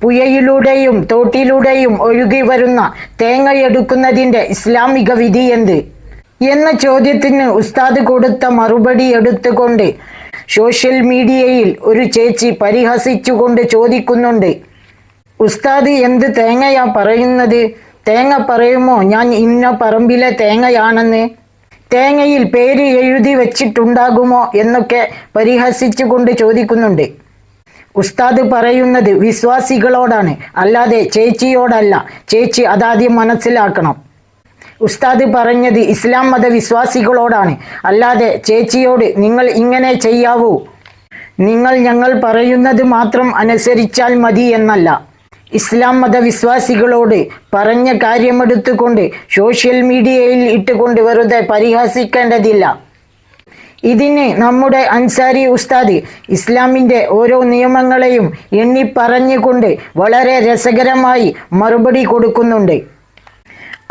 പുഴയിലൂടെയും തോട്ടിലൂടെയും ഒഴുകി വരുന്ന തേങ്ങയെടുക്കുന്നതിൻ്റെ ഇസ്ലാമിക വിധി എന്ത് എന്ന ചോദ്യത്തിന് ഉസ്താദ് കൊടുത്ത മറുപടി എടുത്തുകൊണ്ട് സോഷ്യൽ മീഡിയയിൽ ഒരു ചേച്ചി പരിഹസിച്ചുകൊണ്ട് ചോദിക്കുന്നുണ്ട്, ഉസ്താദ് എന്ത് തേങ്ങയാ പറയുന്നത്? തേങ്ങ പറയുമോ ഞാൻ ഇന്ന പറമ്പിലെ തേങ്ങയാണെന്ന്? തേങ്ങയിൽ പേര് എഴുതി വെച്ചിട്ടുണ്ടാകുമോ എന്നൊക്കെ പരിഹസിച്ചുകൊണ്ട് ചോദിക്കുന്നുണ്ട്. ഉസ്താദ് പറയുന്നത് വിശ്വാസികളോടാണ്, അല്ലാതെ ചേച്ചിയോടല്ല. ചേച്ചി അതാദ്യം മനസ്സിലാക്കണം. ഉസ്താദ് പറഞ്ഞത് ഇസ്ലാം മത വിശ്വാസികളോടാണ്, അല്ലാതെ ചേച്ചിയോട് നിങ്ങൾ ഇങ്ങനെ ചെയ്യാവൂ, നിങ്ങൾ ഞങ്ങൾ പറയുന്നത് മാത്രം അനുസരിച്ചാൽ മതി എന്നല്ല. ഇസ്ലാം മതവിശ്വാസികളോട് പറഞ്ഞ കാര്യമെടുത്തുകൊണ്ട് സോഷ്യൽ മീഡിയയിൽ ഇട്ടുകൊണ്ട് വെറുതെ പരിഹസിക്കേണ്ടതില്ല. ഇതിന് നമ്മുടെ അൻസാരി ഉസ്താദ് ഇസ്ലാമിൻ്റെ ഓരോ നിയമങ്ങളെയും എണ്ണി പറഞ്ഞുകൊണ്ട് വളരെ രസകരമായി മറുപടി കൊടുക്കുന്നുണ്ട്.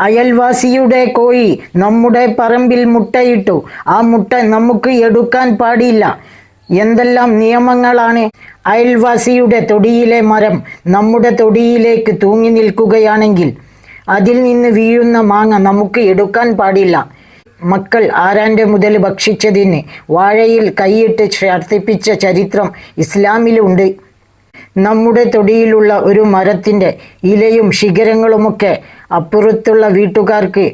അയൽവാസിയുടെ കോഴി നമ്മുടെ പറമ്പിൽ മുട്ടയിട്ടു, ആ മുട്ട നമുക്ക് എടുക്കാൻ പാടില്ല. എന്തെല്ലാം നിയമങ്ങളാണ്! അയൽവാസിയുടെ തൊടിയിലെ മരം നമ്മുടെ തൊടിയിലേക്ക് തൂങ്ങി നിൽക്കുകയാണെങ്കിൽ അതിൽ നിന്ന് വീഴുന്ന മാങ്ങ നമുക്ക് എടുക്കാൻ പാടില്ല. മക്കൾ ആരാൻ്റെ മുതൽ ഭക്ഷിച്ചതിന് വാഴയിൽ കൈയിട്ട് ഛർദ്ദിപ്പിച്ച ചരിത്രം ഇസ്ലാമിലുണ്ട്. നമ്മുടെ തൊടിയിലുള്ള ഒരു മരത്തിൻ്റെ ഇലയും ശിഖരങ്ങളുമൊക്കെ അപ്പുറത്തുള്ള വീട്ടുകാർക്ക്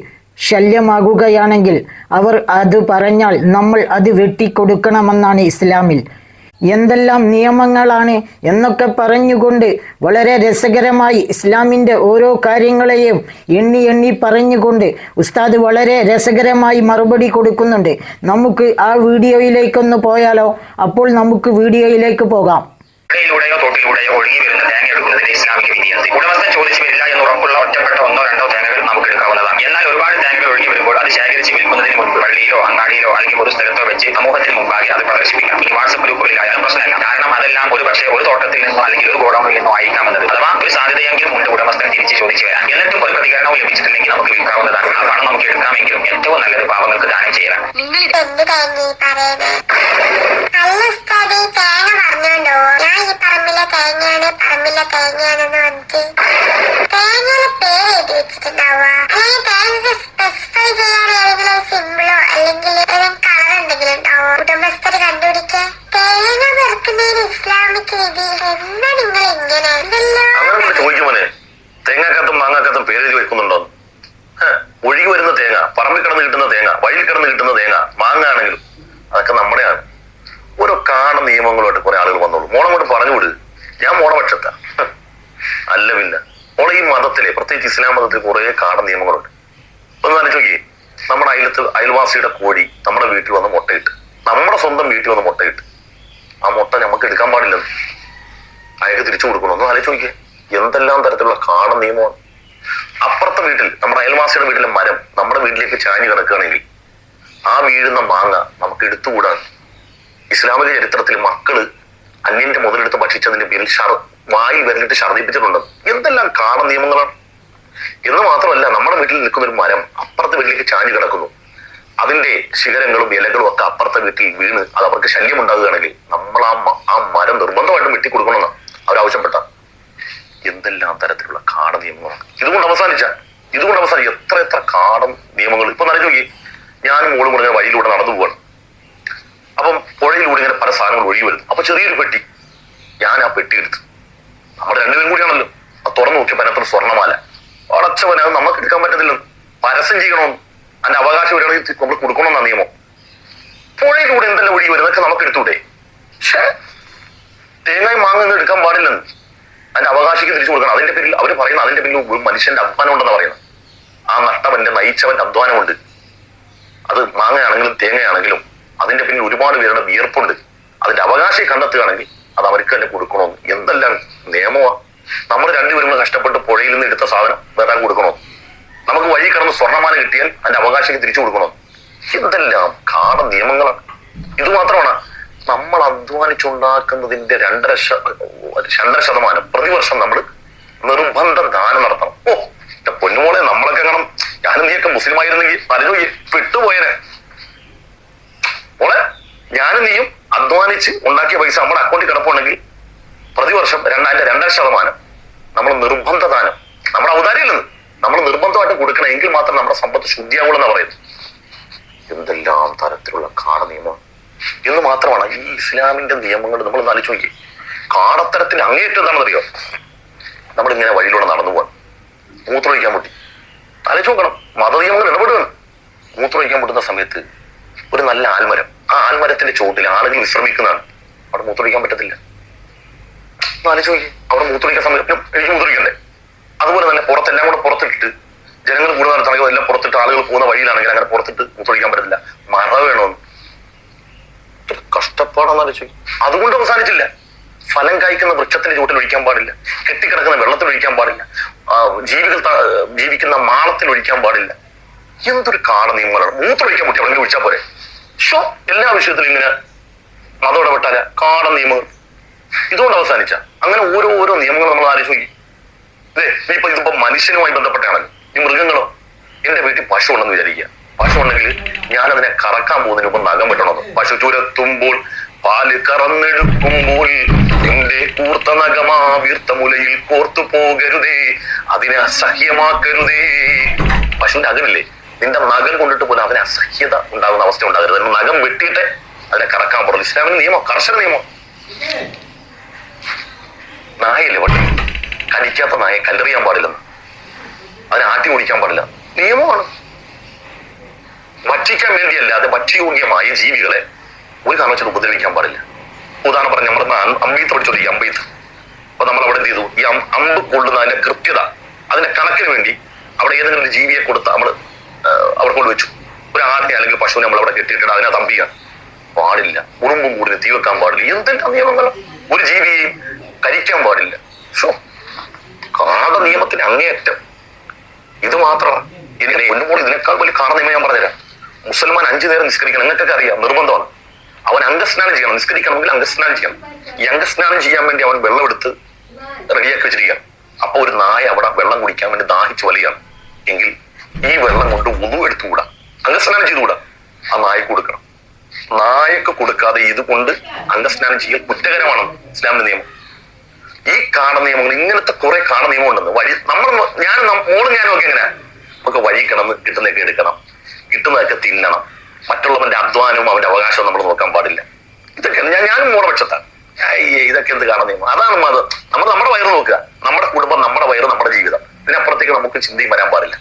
ശല്യമാകുകയാണെങ്കിൽ അവർ അത് പറഞ്ഞാൽ നമ്മൾ അത് വെട്ടിക്കൊടുക്കണമെന്നാണ് ഇസ്ലാമിൽ. എന്തെല്ലാം നിയമങ്ങളാണ് എന്നൊക്കെ പറഞ്ഞുകൊണ്ട് വളരെ രസകരമായി ഇസ്ലാമിൻ്റെ ഓരോ കാര്യങ്ങളെയും എണ്ണി എണ്ണി പറഞ്ഞുകൊണ്ട് ഉസ്താദ് വളരെ രസകരമായി മറുപടി കൊടുക്കുന്നുണ്ട്. നമുക്ക് ആ വീഡിയോയിലേക്കൊന്ന് പോയാലോ? അപ്പോൾ നമുക്ക് വീഡിയോയിലേക്ക് പോകാം. തോട്ടിലൂടെയോ ഒഴുകി വരുന്ന തേങ്ങ എടുക്കുന്നതിന് ഇസ്ലാമിക വിധിയുണ്ട്. ഉടമസ്ഥൻ ചോദിച്ചു വരില്ല എന്ന് ഉറപ്പുള്ള ഒറ്റപ്പെട്ട 1 2 തേങ്ങകൾ നമുക്ക് എടുക്കാവുന്നതാണ്. എന്നാൽ ഒരുപാട് തേങ്ങകൾ ഒഴുകി വരുമ്പോൾ അത് ശേഖരിച്ച് വിൽക്കുന്നതിന് മുൻപ് പള്ളിയിലോ അങ്ങാടിയിലോ അല്ലെങ്കിൽ ഒരു സ്ഥലത്തോ വെച്ച് സമൂഹത്തിന് മുമ്പാകെ അത് പ്രദർശിപ്പിക്കാം. ഈ വാട്സപ്പ് ഗ്രൂപ്പുകളിലായാലും പ്രശ്നമല്ല. കാരണം അതെല്ലാം ഒരു പക്ഷേ ഒരു തോട്ടത്തിൽ നിന്നോ അല്ലെങ്കിൽ ഒരു ഗോഡൌണിൽ നിന്നോ ആയിരിക്കാമെന്നത്. അഥവാ ഒരു സാധ്യതയെങ്കിലും ഉണ്ട് ഉടമസ്ഥൻ തിരിച്ച് ചോദിച്ചു വരാം. എന്നിട്ടും ഒരു പ്രതികരണവും ലഭിച്ചിട്ടുണ്ടെങ്കിൽ നമുക്ക് വിൽക്കാവുന്നതാണ്. ആ പണം നമുക്ക് എടുക്കാമെങ്കിലും ഏറ്റവും നല്ലത് പാവങ്ങൾക്ക് ദാനം ചെയ്യണം. പറമ്പിലെ തേങ്ങയാണെന്ന് വന്നിട്ട് തേങ്ങയുടെ പേര് എഴുതി വെച്ചിട്ടുണ്ടാവുക, അല്ലെങ്കിൽ തേങ്ങ സ്പെസിഫൈ ചെയ്യാൻ ഏതെങ്കിലും സിമ്പിളോ അല്ലെങ്കിൽ ഏതെങ്കിലും കളർ എന്തെങ്കിലും ഉണ്ടാവോ ഉടമസ്ഥർ കണ്ടുപിടിക്കാൻ? തേങ്ങ പെറുക്കുന്നതിന് ഇസ്ലാമിക് വിധി എന്താ? നിങ്ങൾ ഇങ്ങനെ ചോദിക്കുമോനെ, തേങ്ങാക്കത്തും മാങ്ങാക്കത്തും പേരെഴുതി വെക്കുന്നുണ്ടോ? ഒഴുകി വരുന്ന തേങ്ങ, പറമ്പിൽ കിടന്ന് കിട്ടുന്ന തേങ്ങ, വഴിയിൽ കിടന്ന് കിട്ടുന്ന തേങ്ങ, മാങ്ങ ആണെങ്കിലും അതൊക്കെ നമ്മുടെയാണ്. ഓരോ കാണ നിയമങ്ങളുമായിട്ട് കുറെ ആളുകൾ വന്നോളൂ. മോളെ കൊണ്ട് പറഞ്ഞു വിട്, ഞാൻ മോളെ പക്ഷത്താ. അല്ലവില്ല, മോളെ ഈ മതത്തിലെ പ്രത്യേകിച്ച് ഇസ്ലാം മതത്തിൽ കുറെ കാണ നിയമങ്ങളുണ്ട്. ഒന്ന് ആലോചിച്ച് നമ്മുടെ അയൽവാസിയുടെ കോഴി നമ്മുടെ വീട്ടിൽ വന്ന് മുട്ടയിട്ട്, നമ്മുടെ സ്വന്തം വീട്ടിൽ വന്ന് മുട്ടയിട്ട് ആ മുട്ട നമുക്ക് എടുക്കാൻ പാടില്ലെന്ന് അയാൾക്ക് തിരിച്ചു കൊടുക്കണം. ഒന്ന് ആലോചിച്ച് എന്തെല്ലാം തരത്തിലുള്ള കാണ നിയമമാണ്. അപ്പുറത്തെ വീട്ടിൽ നമ്മുടെ അയൽവാസിയുടെ വീട്ടിലെ മരം നമ്മുടെ വീട്ടിലേക്ക് ചാഞ്ഞു കിടക്കുകയാണെങ്കിൽ ആ വീഴുന്ന മാങ്ങ നമുക്ക് എടുത്തുകൂടാണ്. ഇസ്ലാമിക ചരിത്രത്തിൽ മക്കള് അന്യന്റെ മുതലെടുത്ത് ഭക്ഷിച്ചതിന്റെ പേരിൽ വായിൽ വിരലിട്ട് ഛർദ്ദിപ്പിച്ചിട്ടുണ്ട്. എന്തെല്ലാം കാണ നിയമങ്ങളാണ്! എന്ന് മാത്രമല്ല, നമ്മുടെ വീട്ടിൽ നിൽക്കുന്ന ഒരു മരം അപ്പുറത്തെ വീട്ടിലേക്ക് ചാഞ്ഞു കിടക്കുന്നു, അതിന്റെ ശിഖരങ്ങളും ഇലകളും ഒക്കെ അപ്പുറത്തെ വീട്ടിൽ വീണ് അത് അവർക്ക് ശല്യം ഉണ്ടാകുകയാണെങ്കിൽ നമ്മൾ ആ മരം നിർബന്ധമായിട്ടും വെട്ടിക്കൊടുക്കണമെന്ന് അവരാവശ്യപ്പെട്ട എന്തെല്ലാം തരത്തിലുള്ള കാട നിയമങ്ങളാണ്. ഇതുകൊണ്ട് അവസാനിച്ച എത്ര കാട നിയമങ്ങൾ. ഇപ്പൊ നടന്നു ഞാനും മോളും കൂടെ വഴിയിലൂടെ നടന്നു പോവാണ്. അപ്പം പുഴയിലൂടെ ഇങ്ങനെ പല സാധനങ്ങൾ ഒഴുകി വരുന്നു. അപ്പൊ ചെറിയൊരു പെട്ടി, ഞാൻ ആ പെട്ടി എടുത്തു. നമ്മുടെ രണ്ടുപേരും കൂടിയാണല്ലോ. അത് തുറന്നു നോക്കിയപ്പോൾ അതിനകത്തൊരു സ്വർണ്ണമാല. അടച്ചവനെ അത് നമുക്ക് എടുക്കാൻ പറ്റത്തില്ലെന്ന്, പരസ്യം ചെയ്യണമെന്ന്, അതിന്റെ അവകാശം ഒരാളെ നമ്മൾ കൊടുക്കണമെന്നാ നിയമം. പുഴയിലൂടെ എന്തെല്ലാം ഒഴുകി വരുന്നതൊക്കെ നമുക്ക് എടുത്തൂടെ? പക്ഷേ തേങ്ങായി മാങ്ങ എടുക്കാൻ പാടില്ലെന്ന്, അതിന്റെ അവകാശിക്ക് തിരിച്ചു കൊടുക്കണം. അതിന്റെ പേരിൽ അവർ പറയുന്നത് അതിന്റെ പേരിൽ ഒരു മനുഷ്യന്റെ അധ്വാനം ഉണ്ടെന്ന് പറയുന്നത്. ആ നഷ്ടവന്റെ നയിച്ചവന്റെ അധ്വാനമുണ്ട്. അത് മാങ്ങയാണെങ്കിലും തേങ്ങയാണെങ്കിലും അതിന്റെ പിന്നിൽ ഒരുപാട് പേരുടെ വിയർപ്പുണ്ട്. അതിന്റെ അവകാശം കണ്ടെത്തുകയാണെങ്കിൽ അത് അവർക്ക് തന്നെ കൊടുക്കണമെന്ന്. എന്തെല്ലാം നിയമമാണ്! നമ്മൾ രണ്ടുപേരും കഷ്ടപ്പെട്ട് പുഴയിൽ നിന്ന് എടുത്ത സാധനം വേറെ കൊടുക്കണോ? നമുക്ക് വഴി കിടന്ന് സ്വർണ്ണമാല കിട്ടിയാൽ അതിന്റെ അവകാശിക്ക് തിരിച്ചു കൊടുക്കണോ? എന്തെല്ലാം കാട നിയമങ്ങളാണ്! ഇത് മാത്രമാണ്, നമ്മൾ അധ്വാനിച്ചുണ്ടാക്കുന്നതിന്റെ 2.5% പ്രതിവർഷം നമ്മൾ നിർബന്ധ ദാനം നടത്തണം. ഓ എന്റെ പൊന്നുമോളെ, നമ്മളൊക്കെ കാണും, ഞാനും നീയൊക്കെ മുസ്ലിം ആയിരുന്നെങ്കിൽ പറഞ്ഞു പെട്ടുപോയനെ. മോളെ, ഞാനും നീയും അധ്വാനിച്ച് ഉണ്ടാക്കിയ പൈസ നമ്മുടെ അക്കൗണ്ടിൽ കിടപ്പുണ്ടെങ്കിൽ പ്രതിവർഷം 2.5% നമ്മൾ നിർബന്ധദാനം, നമ്മുടെ ഔദാര്യമില്ലെന്ന് നമ്മൾ നിർബന്ധമായിട്ട് കൊടുക്കണം, എങ്കിൽ മാത്രം നമ്മുടെ സമ്പത്ത് ശുദ്ധിയാവുള്ളൂ എന്നാ പറയുന്നത്. എന്തെല്ലാം തരത്തിലുള്ള കാട നിയമമാണ് എന്ന് മാത്രമാണ് ഈ ഇസ്ലാമിന്റെ നിയമങ്ങൾ. നമ്മൾ ആലോചിച്ച് നോക്കി, കാടത്തരത്തിൽ അങ്ങേറ്റം എന്താണെന്നറിയോ? നമ്മളിങ്ങനെ വഴിയിലൂടെ നടന്നു പോകാൻ മൂത്രമൊഴിക്കാൻ മുട്ടി, ആലോചിച്ച് നോക്കണം. മതനിയമങ്ങൾ ഇടപെടുകയാണ്. മൂത്രമൊഴിക്കാൻ മുട്ടുന്ന സമയത്ത് ഒരു നല്ല ആൽമരം, ആ ആൽമരത്തിന്റെ ചോട്ടിൽ ആളുകൾ വിശ്രമിക്കുന്നതാണ്, അവിടെ മൂത്രമൊഴിക്കാൻ പറ്റത്തില്ല. ആലോചിച്ച് നോക്കി, അവിടെ മൂത്രമൊഴിക്കാൻ സമയത്ത് എനിക്ക് മൂത്രമൊഴിക്കണ്ടേ? അതുപോലെ തന്നെ പുറത്തെല്ലാം കൂടെ പുറത്തിട്ട് ജനങ്ങൾ കൂടുതൽ നടത്തണമെങ്കിൽ എല്ലാം പുറത്തിട്ട് ആളുകൾ പോകുന്ന വഴിയിലാണെങ്കിൽ അങ്ങനെ പുറത്തിട്ട് മൂത്രമൊഴിക്കാൻ പറ്റത്തില്ല. മറ വേണമെന്ന് കഷ്ടപ്പാടാന്ന് ആലോചിച്ച് നോക്കി. അതുകൊണ്ട് അവസാനിച്ചില്ല. ഫലം കായ്ക്കുന്ന വൃക്ഷത്തിന്റെ ചുവട്ടിൽ ഒഴിക്കാൻ പാടില്ല, കെട്ടിക്കിടക്കുന്ന വെള്ളത്തിൽ ഒഴിക്കാൻ പാടില്ല, ജീവികൾ ജീവിക്കുന്ന മാളത്തിൽ ഒഴിക്കാൻ പാടില്ല. എന്തൊരു കാട നിയമങ്ങളാണ്. മൂത്രമൊഴിക്കാൻ പറ്റി അവിടെ ഒഴിച്ചാൽ പോരെ. ഷോ എല്ലാ വിഷയത്തിലും ഇങ്ങനെ മതം ഇടപെട്ടാല കാട നിയമങ്ങൾ ഇതുകൊണ്ട് അവസാനിച്ച. അങ്ങനെ ഓരോ നിയമങ്ങൾ നമ്മൾ ആലോചിച്ച് നോക്കി. അല്ലേ, ഇതിപ്പോ മനുഷ്യനുമായി ബന്ധപ്പെട്ടാണല്ലോ. ഈ മൃഗങ്ങളോ, എന്റെ വീട്ടിൽ പശു ഉണ്ടെന്ന് വിചാരിക്കുക. പശു ഉണ്ടെങ്കിൽ ഞാൻ അതിനെ കറക്കാൻ പോകുന്നതിന് മുമ്പ് നഖം വെട്ടണമെന്ന്. പശു ചുരത്തുമ്പോൾ പാല് കറന്നെടുക്കുമ്പോൾ എന്റെ കൂർത്ത നഖമാ വീർത്ത മുലയിൽ കോർത്തു പോകരുതേ, അതിനെ അസഹ്യമാക്കരുതേ. പശുവിന്റെ അകലില്ലേ, നിന്റെ നഖം കൊണ്ടിട്ട് പോലും അതിന് അസഹ്യത ഉണ്ടാകുന്ന അവസ്ഥ ഉണ്ടാകരുത്. നഖം വെട്ടിയിട്ട് അതിനെ കറക്കാൻ പാടുള്ളൂ. ഇസ്ലാമിന്റെ നിയമം, കർശന നിയമം. നായല്ലേ വട്ടി, കടിക്കാത്ത നായ കല്ലെറിയാൻ പാടില്ലെന്ന്, അതിനെ ആട്ടി ഓടിക്കാൻ പാടില്ല, നിയമമാണ്. ഭക്ഷിക്കാൻ വേണ്ടിയല്ല, അത് ഭക്ഷ്യയോഗ്യമായ ജീവികളെ ഒരു കാരണവശാലും ഉപദ്രവിക്കാൻ പാടില്ല. ഉദാഹരണം പറഞ്ഞ നമ്മൾ അമ്പീത്ത് പഠിച്ചോളൂ, ഈ അമ്പീത്ത്. അപ്പൊ നമ്മൾ അവിടെ എന്ത് ചെയ്തു, ഈ അമ്പ് കൊള്ളുന്ന അതിന്റെ കൃത്യത, അതിന്റെ കണക്കിന് വേണ്ടി അവിടെ ഏതെങ്കിലും ഒരു ജീവിയെ കൊടുത്ത് നമ്മൾ അവിടെ കൊണ്ടുവച്ചു. ഒരു ആടിനെ അല്ലെങ്കിൽ പശുവിനെ നമ്മൾ അവിടെ കെട്ടിയിട്ടിട്ട് അതിനെ തമ്പിയാണ് പാടില്ല. ഉറുമ്പും കൂടിന് തീ വെക്കാൻ പാടില്ല. എന്തെല്ലാം നിയമങ്ങൾ. ഒരു ജീവിയെയും കരിക്കാൻ പാടില്ല. ഷോ, കാട നിയമത്തിന് അങ്ങേയറ്റം. ഇത് മാത്രമാണ് ഇതിനെ ഒന്നുകൂടി ഇതിനേക്കാൾ വലിയ കാട നിയമം ഞാൻ പറഞ്ഞുതരാം. മുസൽമാൻ 5 നേരം നിസ്കരിക്കണം, നിങ്ങൾക്കൊക്കെ അറിയാം, നിർബന്ധമാണ്. അവൻ അംഗസ്നാനം ചെയ്യണം, നിസ്കരിക്കണമെങ്കിൽ അംഗസ്നാനം ചെയ്യണം. ഈ അംഗസ്നാനം ചെയ്യാൻ വേണ്ടി അവൻ വെള്ളം എടുത്ത് റെഡിയാക്കി വെച്ചിരിക്കുകയാണ്. അപ്പൊ ഒരു നായ അവിടെ വെള്ളം കുടിക്കാൻ വേണ്ടി ദാഹിച്ചു വലിയാണ് എങ്കിൽ ഈ വെള്ളം കൊണ്ട് ഉദു എടുത്തുകൂടാ, അംഗസ്നാനം ചെയ്തുകൂടാ, ആ നായക്ക് കൊടുക്കണം. നായക്ക് കൊടുക്കാതെ ഇത് കൊണ്ട് അംഗസ്നാനം ചെയ്യൽ കുറ്റകരമാണ് ഇസ്ലാമിന്റെ നിയമം. ഈ കാട നിയമങ്ങൾ, ഇങ്ങനത്തെ കുറെ കാട നിയമം ഉണ്ടെന്ന്. വഴി മോളും ഞാനും ഒക്കെ എങ്ങനെ നമുക്ക് വഴി കിടന്ന് കിട്ടുന്നതൊക്കെ എടുക്കണം, കിട്ടുന്നതൊക്കെ തിന്നണം. മറ്റുള്ളവന്റെ അധ്വാനവും അവന്റെ അവകാശവും നമ്മൾ നോക്കാൻ പാടില്ല. ഇതൊക്കെ ഞാനും മോടെ പക്ഷത്താണ്. ഇതൊക്കെ എന്ത് കാട നിയമം? അതാണ് മതം. നമ്മൾ നമ്മുടെ വയറ് നോക്കുക, നമ്മുടെ കുടുംബം, നമ്മുടെ വയറ്, നമ്മുടെ ജീവിതം. ഇതിനപ്പുറത്തേക്ക് നമുക്ക് ചിന്തയും വരാൻ പാടില്ല.